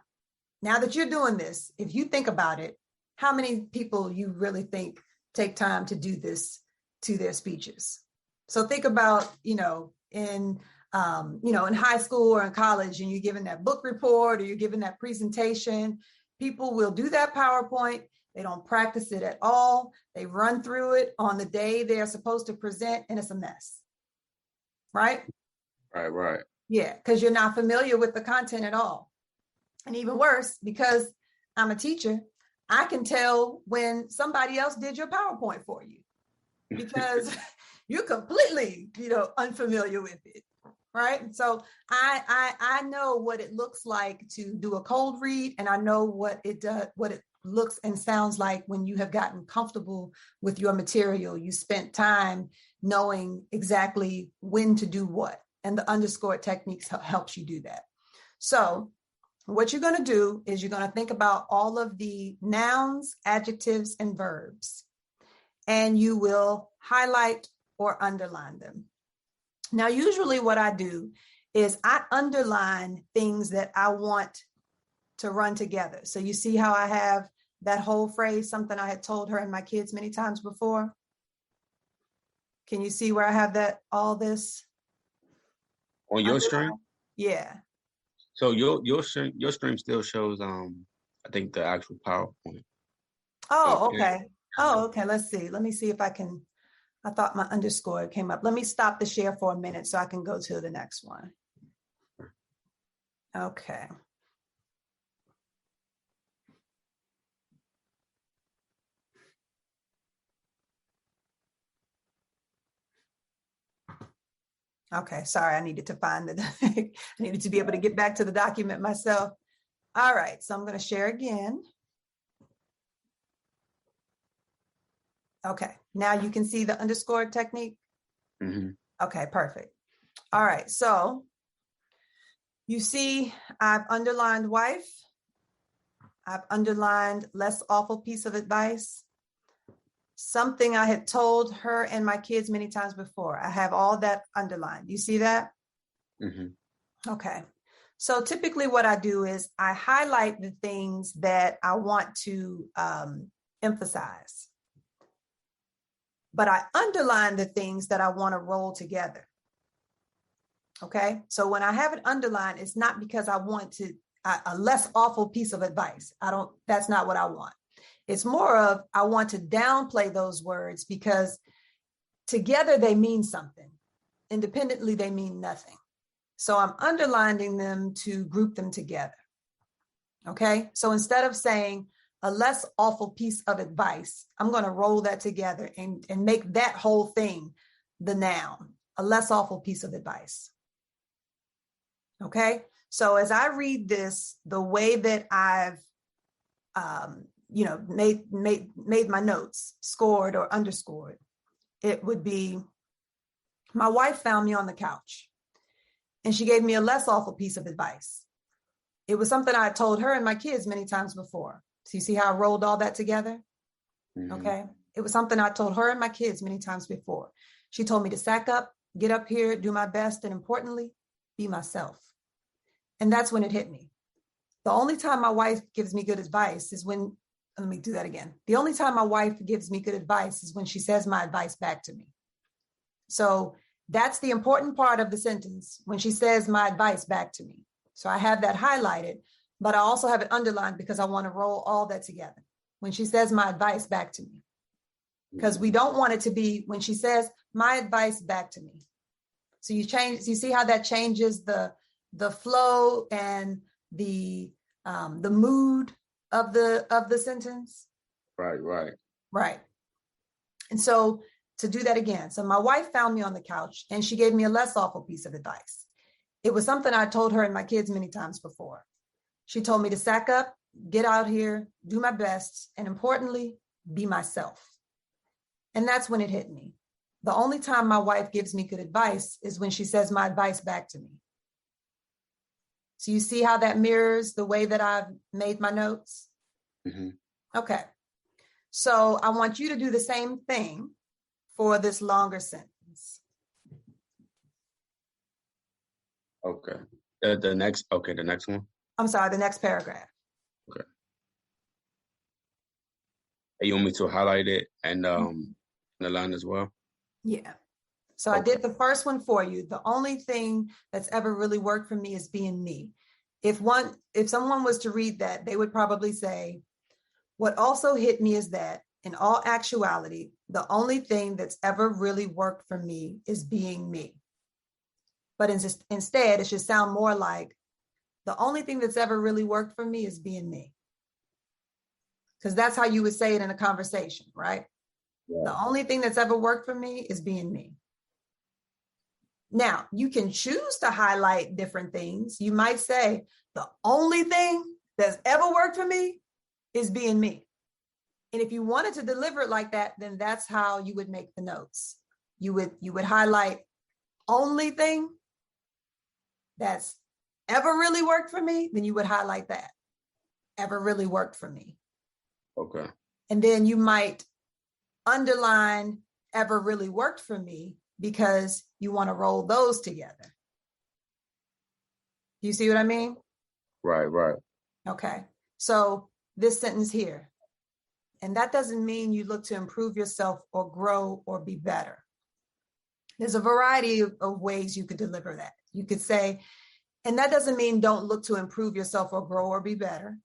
S1: that you're doing this, if you think about it, how many people you really think take time to do this to their speeches? So think about, in high school or in college, and you're giving that book report or you're giving that presentation, people will do that PowerPoint. They don't practice it at all. They run through it on the day they are supposed to present, and it's a mess. Right?
S2: Right.
S1: Yeah, because you're not familiar with the content at all. And even worse, because I'm a teacher, I can tell when somebody else did your PowerPoint for you because you're completely, unfamiliar with it. Right. So I know what it looks like to do a cold read, and I know what it looks and sounds like when you have gotten comfortable with your material. You spent time knowing exactly when to do what, and the underscored techniques helps you do that. So what you're going to do is you're going to think about all of the nouns, adjectives, and verbs, and you will highlight or underline them. Now, usually what I do is I underline things that I want to run together. So you see how I have that whole phrase, something I had told her and my kids many times before? Can you see where I have all this?
S2: On your screen?
S1: Yeah.
S2: So your stream still shows, I think, the actual PowerPoint.
S1: Oh, okay. Oh, okay. Let's see. Let me see if I can. I thought my underscore came up. Let me stop the share for a minute so I can go to the next one. Okay. Okay, sorry, I needed to find I needed to be able to get back to the document myself. All right, so I'm going to share again. Okay, now you can see the underscore technique. Mm-hmm. Okay, perfect. All right, so you see I've underlined wife. I've underlined less awful piece of advice. Something I had told her and my kids many times before. I have all that underlined. You see that? Mm-hmm. Okay. So typically what I do is I highlight the things that I want to emphasize, but I underline the things that I want to roll together. Okay. So when I have it underlined, it's not because I want a less awful piece of advice. That's not what I want. It's more of, I want to downplay those words because together they mean something. Independently, they mean nothing. So I'm underlining them to group them together. Okay. So instead of saying a less awful piece of advice, I'm going to roll that together and make that whole thing the noun, a less awful piece of advice. Okay. So as I read this, the way that I've, made my notes, scored or underscored, it would be, my wife found me on the couch and she gave me a less awful piece of advice. It was something I told her and my kids many times before. So you see how I rolled all that together? Mm-hmm. Okay. It was something I told her and my kids many times before. She told me to sack up, get up here, do my best, and importantly, be myself. And that's when it hit me. The only time my wife gives me good advice is when, let me do that again. The only time my wife gives me good advice is when she says my advice back to me. So that's the important part of the sentence, when she says my advice back to me. So I have that highlighted, but I also have it underlined because I want to roll all that together. When she says my advice back to me, because we don't want it to be when she says my advice back to me. So you see how that changes the flow and the mood of the sentence. Right. And so to do that again. So my wife found me on the couch and she gave me a less awful piece of advice. It was something I told her and my kids many times before. She told me to sack up, get out here, do my best, and importantly, be myself. And that's when it hit me. The only time my wife gives me good advice is when she says my advice back to me. So you see how that mirrors the way that I've made my notes? Mm-hmm. Okay. So I want you to do the same thing for this longer sentence.
S2: Okay. The next one.
S1: I'm sorry, the next paragraph.
S2: Okay. You want me to highlight it and the line as well?
S1: Yeah. So okay. I did the first one for you. The only thing that's ever really worked for me is being me. If someone was to read that, they would probably say, what also hit me is that in all actuality, the only thing that's ever really worked for me is being me. But instead, it should sound more like the only thing that's ever really worked for me is being me. Because that's how you would say it in a conversation, right? Yeah. The only thing that's ever worked for me is being me. Now, you can choose to highlight different things. You might say, the only thing that's ever worked for me is being me. And if you wanted to deliver it like that, then that's how you would make the notes. You would highlight only thing that's ever really worked for me, then you would highlight that. Ever really worked for me.
S2: Okay.
S1: And then you might underline ever really worked for me because you want to roll those together. Do you see what I mean?
S2: Right.
S1: Okay. So this sentence here, and that doesn't mean you look to improve yourself or grow or be better. There's a variety of ways you could deliver that. You could say, and that doesn't mean don't look to improve yourself or grow or be better.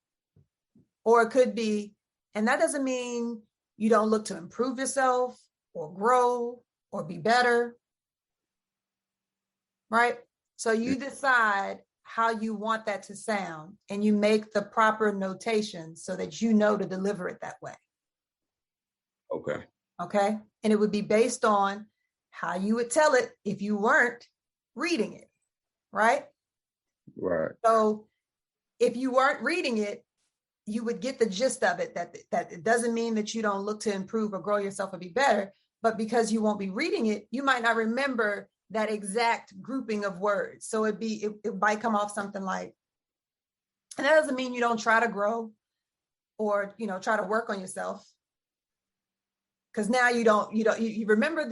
S1: Or it could be, and that doesn't mean you don't look to improve yourself or grow or be better. Right? So you decide how you want that to sound and you make the proper notation so that you know to deliver it that way. Okay. And it would be based on how you would tell it if you weren't reading it. Right. So if you weren't reading it, you would get the gist of it, that it doesn't mean that you don't look to improve or grow yourself or be better, but because you won't be reading it, you might not remember that exact grouping of words. So it might come off something like, and that doesn't mean you don't try to grow or, try to work on yourself. Because now you remember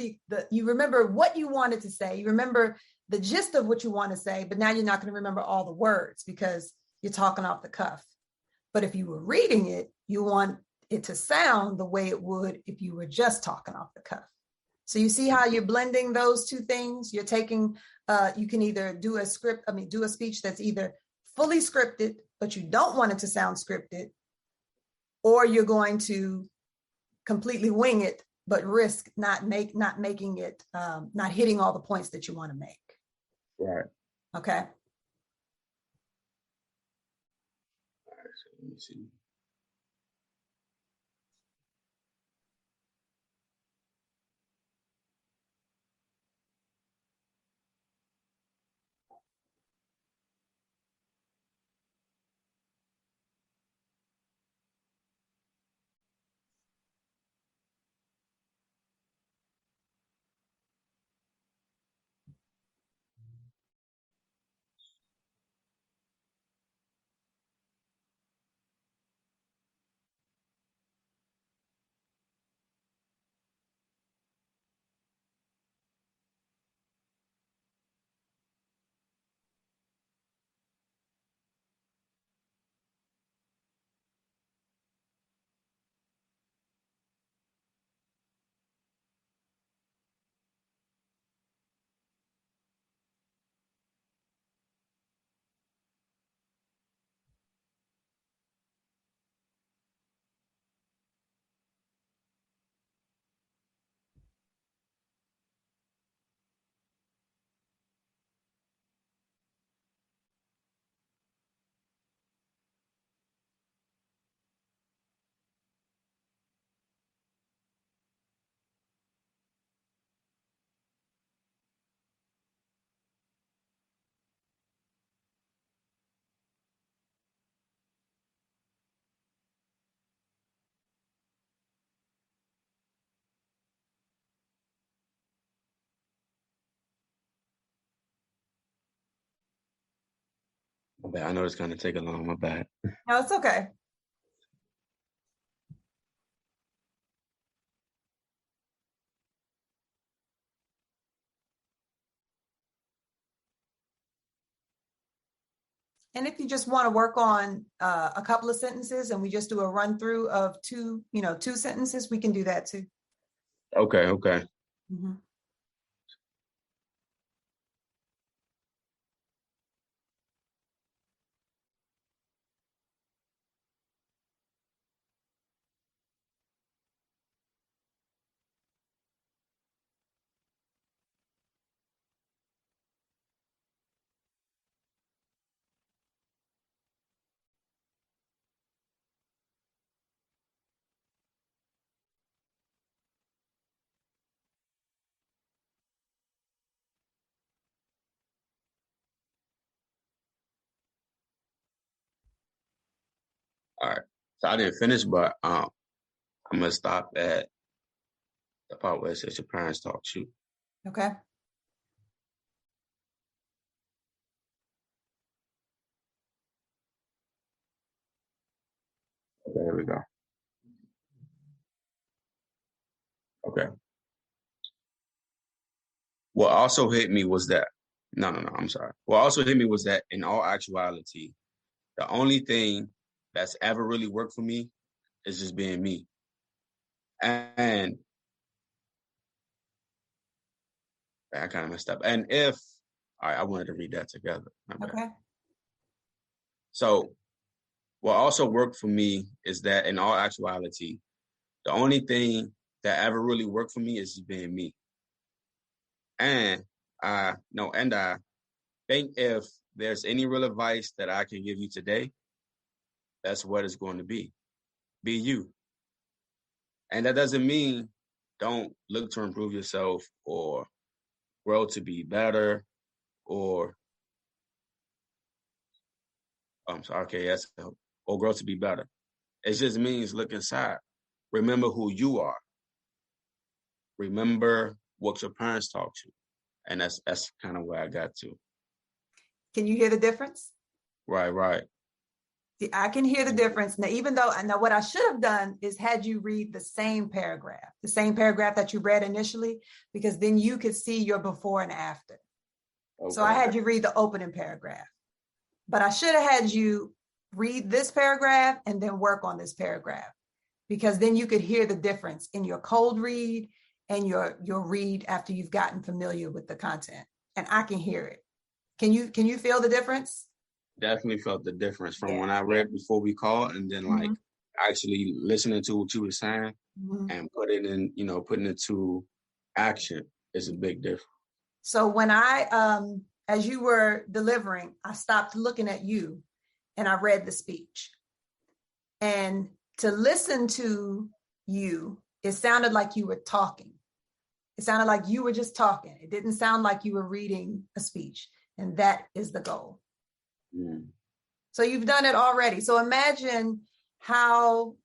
S1: you remember what you wanted to say. You remember the gist of what you want to say, but now you're not going to remember all the words because you're talking off the cuff. But if you were reading it, you want it to sound the way it would if you were just talking off the cuff. So you see how you're blending those two things? You're taking, you can either do a speech that's either fully scripted, but you don't want it to sound scripted, or you're going to completely wing it, but risk not making it, not hitting all the points that you want to make.
S2: Right.
S1: Okay.
S2: All right, so let me see. My bad. I know it's gonna take a long. My bad.
S1: No, it's okay. And if you just want to work on a couple of sentences and we just do a run through of two sentences, we can do that too.
S2: Okay. Okay.
S1: Mm-hmm.
S2: All right. So I didn't finish, but I'm gonna stop at the part where it says your parents taught you.
S1: Okay.
S2: Okay, there we go. Okay. What also hit me was that no, I'm sorry. What also hit me was that in all actuality, the only thing that's ever really worked for me is just being me. And I kind of messed up. And if I wanted to read that together.
S1: Okay.
S2: So what also worked for me is that in all actuality, the only thing that ever really worked for me is just being me. And I think if there's any real advice that I can give you today, that's what it's going to be. Be you. And that doesn't mean don't look to improve yourself or grow to be better or or grow to be better. It just means look inside. Remember who you are. Remember what your parents taught you. And that's kind of where I got to.
S1: Can you hear the difference?
S2: Right.
S1: See, I can hear the difference. Now, even though I know what I should have done is had you read the same paragraph that you read initially, because then you could see your before and after.
S2: Okay.
S1: So I had you read the opening paragraph, but I should have had you read this paragraph and then work on this paragraph, because then you could hear the difference in your cold read and your read after you've gotten familiar with the content. And I can hear it. Can you feel the difference?
S2: Definitely felt the difference from
S1: Yeah.
S2: when I read before we called, and then like
S1: Mhm.
S2: actually listening to what you were saying and putting it to action is a big difference.
S1: So when as you were delivering, I stopped looking at you and I read the speech. And to listen to you, it sounded like you were talking. It sounded like you were just talking. It didn't sound like you were reading a speech. And that is the goal.
S2: Mm.
S1: So you've done it already. So imagine how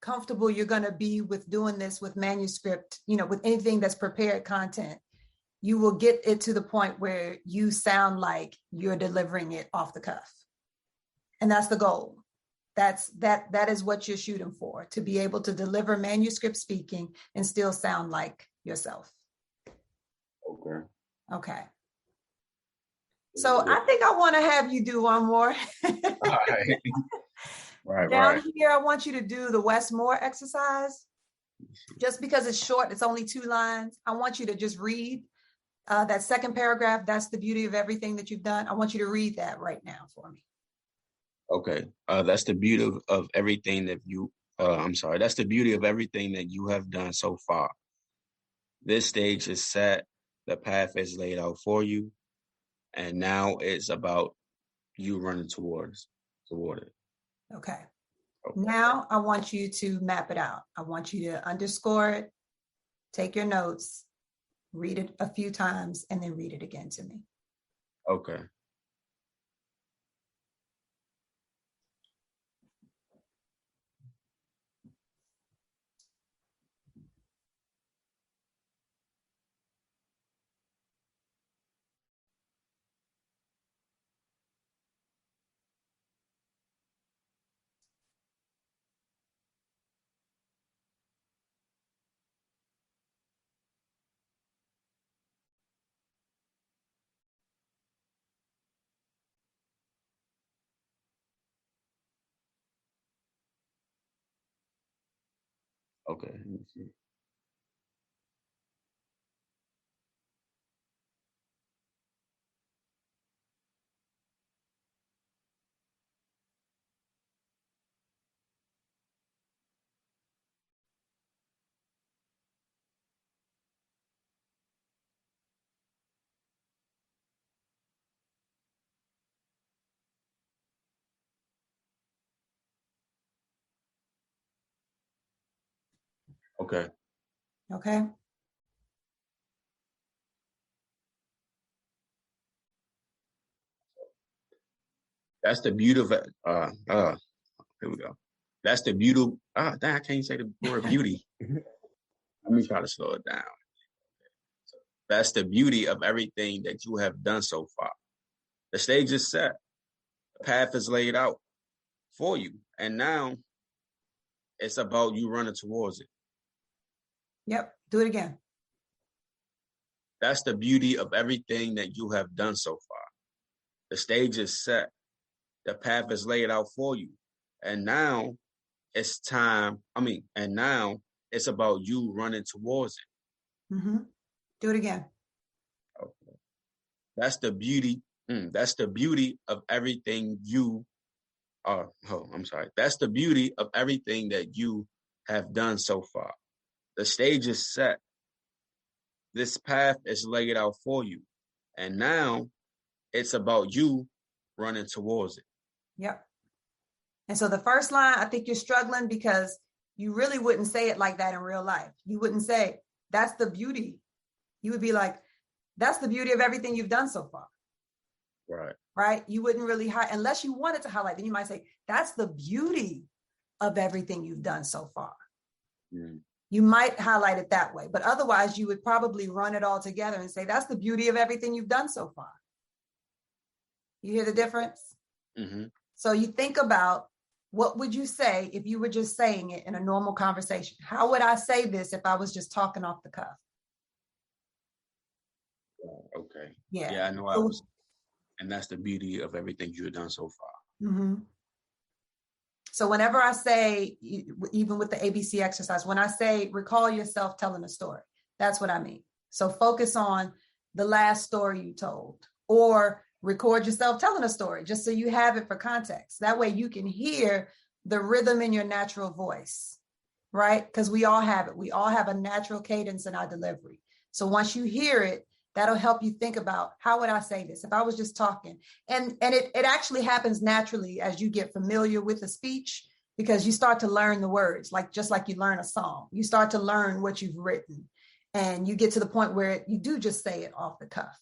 S1: comfortable you're going to be with doing this with manuscript, with anything that's prepared content. You will get it to the point where you sound like you're delivering it off the cuff. And that's the goal. That is what you're shooting for, to be able to deliver manuscript speaking and still sound like yourself.
S2: Okay.
S1: Okay. So I think I want to have you do one more.
S2: All right. Right.
S1: Down here, I want you to do the Westmore exercise. Just because it's short, it's only 2 lines. I want you to just read that second paragraph. That's the beauty of everything that you've done. I want you to read that right now for me.
S2: Okay. That's the beauty of everything that you. That's the beauty of everything that you have done so far. This stage is set. The path is laid out for you, and now it's about you running toward it.
S1: Okay. Now I want you to map it out. I want you to underscore it, take your notes, read it a few times, and then read it again to me.
S2: Okay. Okay. Let me see. Okay.
S1: Okay.
S2: That's the beauty of it. Here we go. That's the beauty. I can't say the word beauty. Let me try to slow it down. That's the beauty of everything that you have done so far. The stage is set. The path is laid out for you. And now it's about you running towards it.
S1: Yep. Do it again.
S2: That's the beauty of everything that you have done so far. The stage is set. The path is laid out for you. And now it's time. And now it's about you running towards it.
S1: Mm-hmm. Do it again.
S2: Okay. That's the beauty. That's the beauty of everything you are. That's the beauty of everything that you have done so far. The stage is set. This path is laid out for you. And now it's about you running towards it.
S1: Yep. And so the first line, I think you're struggling because you really wouldn't say it like that in real life. You wouldn't say, that's the beauty. You would be like, that's the beauty of everything you've done so far.
S2: Right.
S1: Right? You wouldn't really unless you wanted to highlight, then you might say, that's the beauty of everything you've done so far. Mm. You might highlight it that way, but otherwise you would probably run it all together and say, that's the beauty of everything you've done so far. You hear the difference? Mm-hmm. So you think about, what would you say if you were just saying it in a normal conversation? How would I say this if I was just talking off the cuff?
S2: Okay.
S1: Yeah.
S2: Yeah, I know I was, and that's the beauty of everything you've done so far.
S1: Mm-hmm. So whenever I say, even with the ABC exercise, when I say recall yourself telling a story, that's what I mean. So focus on the last story you told, or record yourself telling a story, just so you have it for context. That way you can hear the rhythm in your natural voice, right? Because we all have it. We all have a natural cadence in our delivery. So once you hear it, that'll help you think about, how would I say this if I was just talking? And it actually happens naturally as you get familiar with the speech, because you start to learn the words, just like you learn a song. You start to learn what you've written, and you get to the point where you do just say it off the cuff.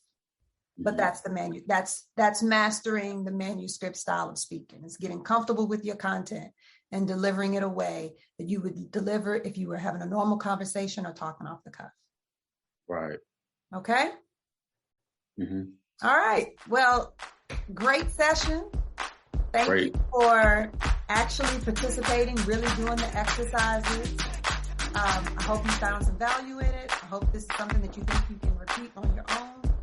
S1: But that's that's mastering the manuscript style of speaking. It's getting comfortable with your content and delivering it a way that you would deliver if you were having a normal conversation or talking off the cuff.
S2: Right.
S1: Okay.
S2: Mm-hmm.
S1: All right. Well, great session. Thank you for actually participating, really doing the exercises. I hope you found some value in it. I hope this is something that you think you can repeat on your own.